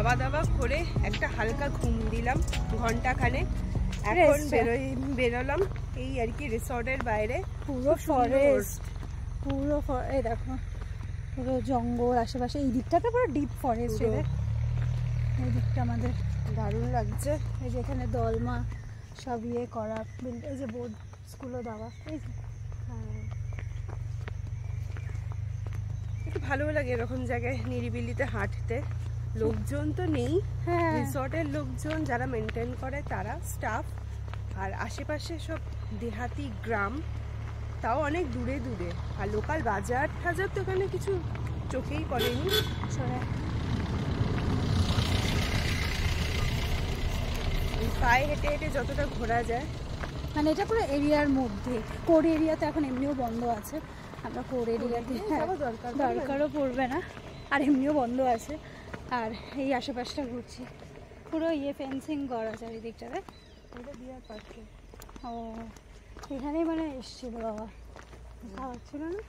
খাওয়া দাওয়া করে একটা হালকা ঘুম দিলাম ঘন্টাখানে। এখন বেরোলাম এই আর কি রিসর্টের বাইরে। পুরো ফরেস্ট, পুরো এই দেখো পুরো জঙ্গল আশেপাশে। এই দিকটাতে পুরো ডিপ ফরেস্ট। এই দিকটা আমাদের দারুণ লাগছে। এই যে এখানে দলমা সব ইয়ে করা, এই যে বোর্ড স্কুলও দেওয়া। এই একটু ভালো লাগে এরকম জায়গায় নিরিবিলিতে হাঁটতে। লোকজন তো নেই, রিসর্টের লোকজন যারা মেনটেন করে তারা স্টাফ, আর আশেপাশে সব দেহাতি গ্রাম, তাও অনেক দূরে দূরে। আর লোকাল বাজার টাজার তো এখানে কিছু চোখেই পড়েনি। পায়ে হেঁটে হেঁটে যতটা ঘোরা যায়, মানে এটা পুরো এরিয়ার মধ্যে। কোর এরিয়াতে এখন এমনিও বন্ধ আছে, আমরা কোর এরিয়াতে দরকারও পড়বে না, আর এমনিও বন্ধ আছে। আর এই আশেপাশটা ঘুরছি, পুরো ইয়ে ফেন্সিং করা চারিদিকটাতে। ও এখানেই মানে এসছিল বাবা, খাওয়াচ্ছিল না।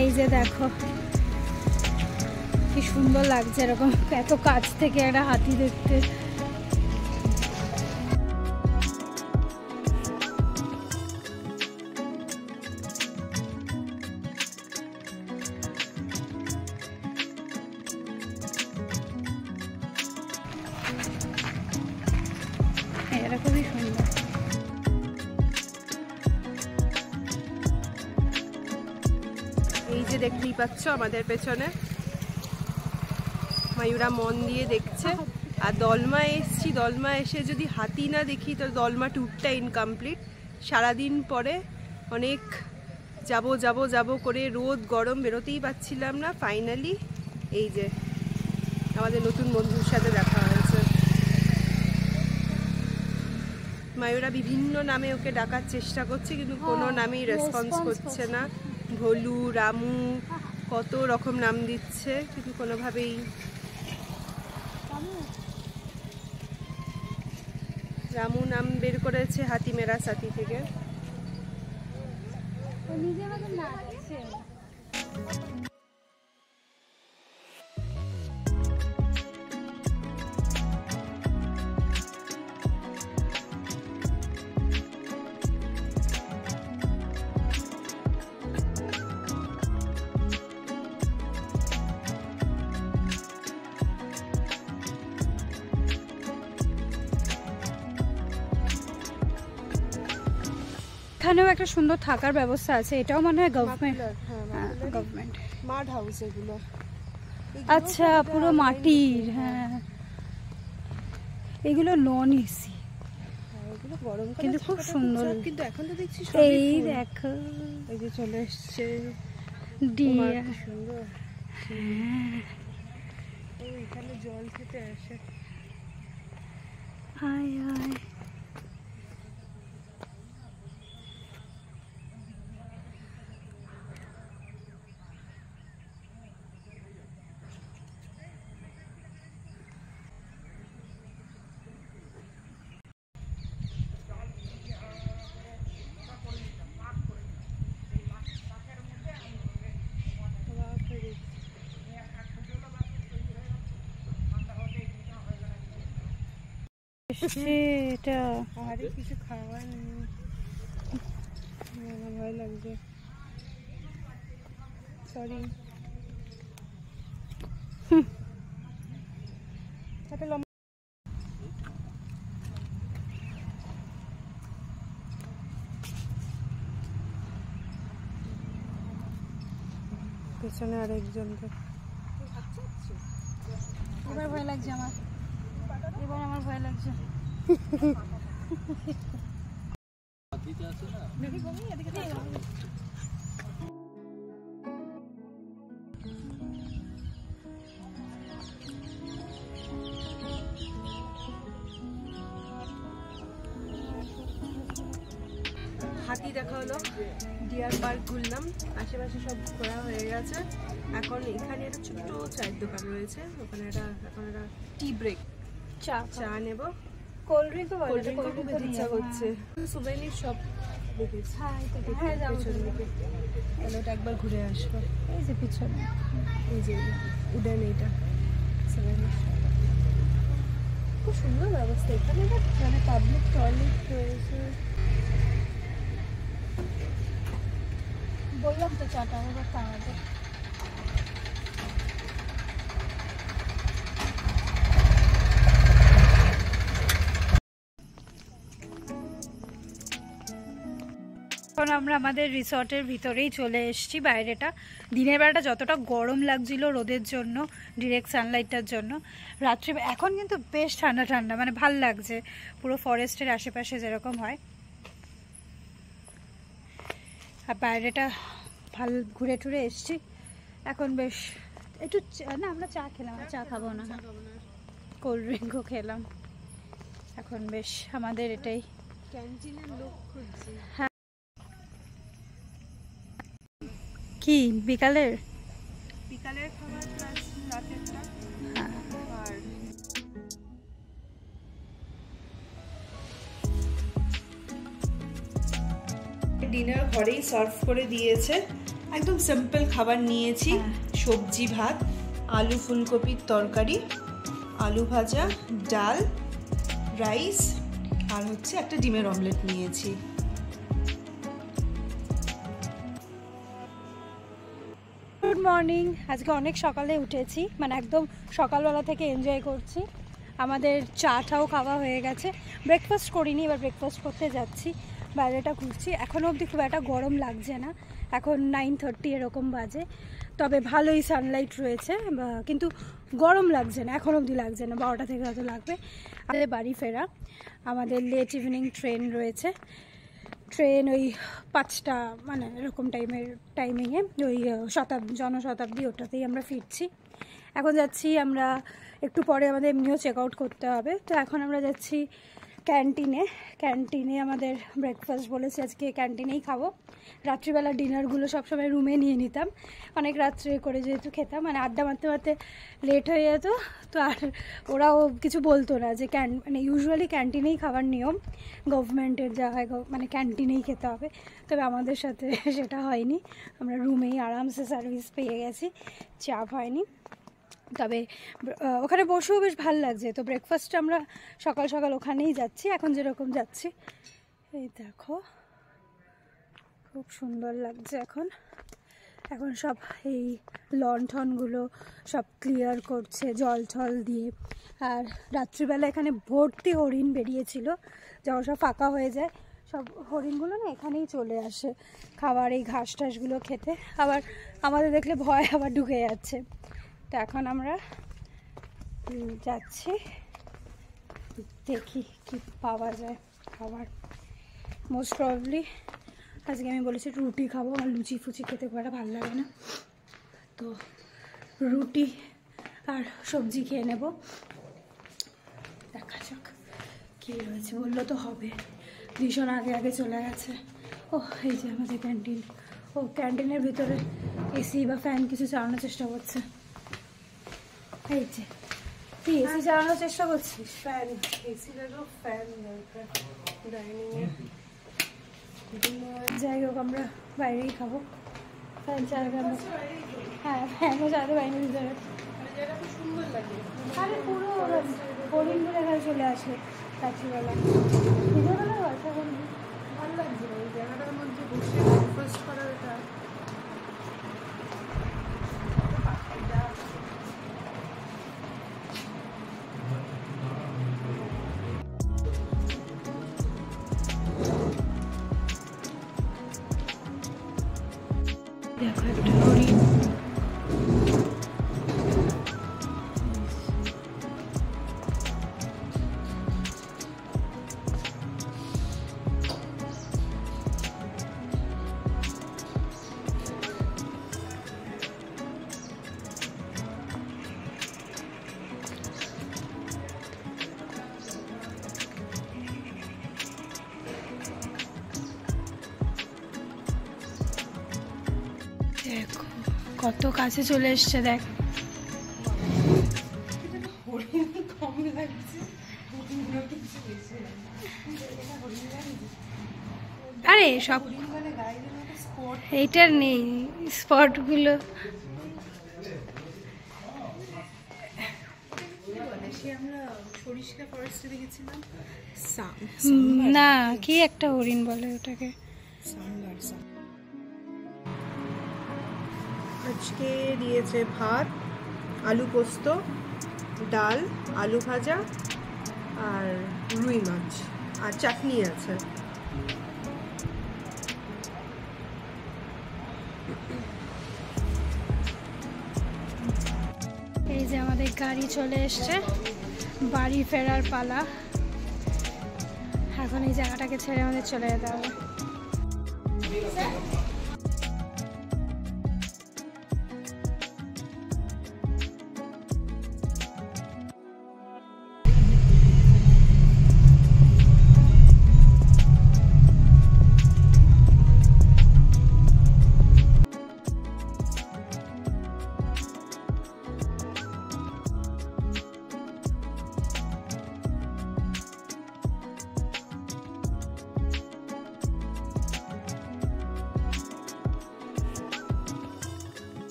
এই যে দেখো কি সুন্দর লাগছে এরকম এত কাছ থেকে একটা হাতি দেখতে। এটা খুবই সুন্দর। এই যে দেখতেই পাচ্ছ আমাদের পেছনে ময়ূরা মন দিয়ে দেখছে। আর দলমা এসছি, দলমা এসে যদি হাতি না দেখি তো দলমা ট্যুরটা ইনকমপ্লিট। সারাদিন পরে অনেক যাব করে রোদ গরম বেরোতেই পাচ্ছিলাম না। ফাইনালি এই যে আমাদের নতুন বন্ধুর সাথে দেখা হয়েছে। ময়ূরা বিভিন্ন নামে ওকে ডাকার চেষ্টা করছে, কিন্তু কোনো নামেই রেসপন্স করছে না। ভোলু, রামু, কত রকম নাম দিচ্ছে, কিন্তু কোনোভাবেই। রামু নাম বের করেছে হাতি মেরা সাথী থেকে। এখানেও একটা সুন্দর থাকার ব্যবস্থা আছে, এটাও মনে হয় গভর্নমেন্ট। গভর্নমেন্ট মাড হাউস এগুলো। আচ্ছা পুরো মাটির। হ্যাঁ এগুলো নন এসি, কিন্তু খুব সুন্দর। কিন্তু এখন তো দেখছি এই দেখো এই যে চলে এসছে ডিয়া, সুন্দর। এখানে জল খেতে আসে। হাই হাই এটা। আরে কিছু খাওয়া নেই, ভয় লাগছে। সরি। পেছনে আরেকজনকে। এবার ভয় লাগছে আমার, এবার আমার ভয় লাগছে। হাতি দেখা হলো, ডিয়ার পার্ক ঘুরলাম, আশেপাশে সব ঘোরা হয়ে গেছে। এখন এখানে একটা ছোট্ট চায়ের দোকান রয়েছে, ওখানে এখন একটা টি ব্রেক, চা নেব। কোল্ড ড্রিঙ্কও খুব ইচ্ছা করছে। সুভেনির সব দেখেছি, তাহলে ওটা একবার ঘুরে আসবো। এই যে পিছনে এই যে উডেন, এইটা সুভেনির শপ। খুব সুন্দর ব্যবস্থা এখানে, মানে পাবলিক টয়লেট রয়েছে। বললাম তো চাটা আবার কামাতে। এখন আমরা আমাদের রিসর্টের ভিতরেই চলে এসেছি। বাইরেটা দিনের বেলাটা যতটা গরম লাগছিল রোদের জন্য, ডিরেক্ট সানলাইটটার জন্য, রাত্রি এখন কিন্তু বেশ ঠান্ডা ঠান্ডা, মানে ভাল লাগছে, পুরো ফরেস্টের আশেপাশে যেরকম হয়। আর বাইরেটা ভাল ঘুরে টুরে এসছি। এখন বেশ একটু না, আমরা চা খেলাম, চা খাবো না, কোল্ড ড্রিঙ্কও খেলাম। এখন বেশ আমাদের এটাই ক্যান্টিনের লোক খুঁজছি। কি বিকালের খাবার প্লাস রাতেরটা। আর ডিনার ঘরেই সার্ভ করে দিয়েছে, একদম সিম্পল খাবার নিয়েছি। সবজি ভাত, আলু ফুলকপির তরকারি, আলু ভাজা, ডাল, রাইস, আর হচ্ছে একটা ডিমের অমলেট নিয়েছি। Good morning. আজকে অনেক সকালে উঠেছি, মানে একদম সকালবেলা থেকে এনজয় করছি। আমাদের চাটাও খাওয়া হয়ে গেছে, ব্রেকফাস্ট করিনি, এবার ব্রেকফাস্ট করতে যাচ্ছি। বাইরেটা ঘুরছি, এখনও অবধি খুব একটা গরম লাগছে না, এখন 9:30 এরকম বাজে, তবে ভালোই সানলাইট রয়েছে, কিন্তু গরম লাগছে না, এখন অবধি লাগছে না, 12টা থেকে হয়তো লাগবে। আমাদের বাড়ি ফেরা, আমাদের লেট ইভিনিং ট্রেন রয়েছে, ট্রেন ওই 5টা মানে এরকম টাইমিংয়ে, ওই জনশতাব্দী, ওটাতেই আমরা ফিরছি। এখন যাচ্ছি আমরা, একটু পরে আমাদের এমনিও চেক আউট করতে হবে, তো এখন আমরা যাচ্ছি ক্যান্টিনে আমাদের ব্রেকফাস্ট বলেছি আজকে ক্যান্টিনেই খাবো। রাত্রিবেলা ডিনারগুলো সবসময় রুমে নিয়ে নিতাম, অনেক রাত্রে করে যেহেতু খেতাম, মানে আড্ডা মারতে মারতে লেট হয়ে যেত, তো আর ওরাও কিছু বলতো না যে মানে ইউজুয়ালি ক্যান্টিনেই খাবার নিয়ম, গভর্নমেন্টের যা হয় মানে ক্যান্টিনেই খেতে হবে, তবে আমাদের সাথে সেটা হয়নি, আমরা রুমেই আরামসে সার্ভিস পেয়ে গেছি, চাপ হয়নি। তবে ওখানে বসেও বেশ ভালো লাগছে, তো ব্রেকফাস্ট আমরা সকাল সকাল ওখানেই যাচ্ছি, এখন যেরকম যাচ্ছি। এই দেখো খুব সুন্দর লাগছে। এখন সব এই লণ্ঠনগুলো সব ক্লিয়ার করছে জল টল দিয়ে, আর রাত্রিবেলা এখানে ভর্তি হরিণ বেরিয়েছিল, যখন সব ফাঁকা হয়ে যায় সব হরিণগুলো না এখানেই চলে আসে খাবার এই ঘাস টাসগুলো খেতে, আবার আমাদের দেখলে ভয় আবার ঢুকে যাচ্ছে। তো এখন আমরা যাচ্ছি, দেখি কি পাওয়া যায় খাবার। মোস্ট প্রবাবলি আজকে আমি বলেছি রুটি খাবো, আমার লুচি ফুচি খেতে খুব একটা ভালো লাগে না, তো রুটি আর সবজি খেয়ে নেব, দেখা যাক কী রয়েছে। বললো তো হবে, ভীষণ আগে চলে গেছে। ও এই যে আমাদের ক্যান্টিন, ও ক্যান্টিনের ভিতরে এসি বা ফ্যান কিছু চালানোর চেষ্টা করছে। এই যে তুই এসি চালানোর চেষ্টা করছিস? ফ্যান, এসি লাগো, ফ্যান দরকার ডাইনিংয়ে। যাই হোক আমরা বাইরেই খাবো, ফ্যান চালাবে আমরা, হ্যাঁ ফ্যানও চালাতে পারিনি ভিতরে। সুন্দর লাগে, আরে পুরো হরিণগুলো এখানে চলে আসে রাত্রিবেলা, দিনেরবেলা বর্ষা হরিণ ভালো লাগছে এই জায়গাটার মধ্যে বসে ব্রেকফাস্ট করার। এটা দেখো একটা হরিণ, কত কাছে চলে এসছে দেখ। আরে সব এইটার নেই স্পটগুলো। না কি একটা হরিণ বলে ওটাকে। আজকে দিয়েছে ভাত, আলু পোস্ত, ডাল, আলু ভাজা আর রুই মাছ আর চাটনি আছে। এই যে আমাদের গাড়ি চলে এসছে, বাড়ি ফেরার পালা। এখন এই জায়গাটাকে ছেড়ে আমাদের চলে যেতে হবে।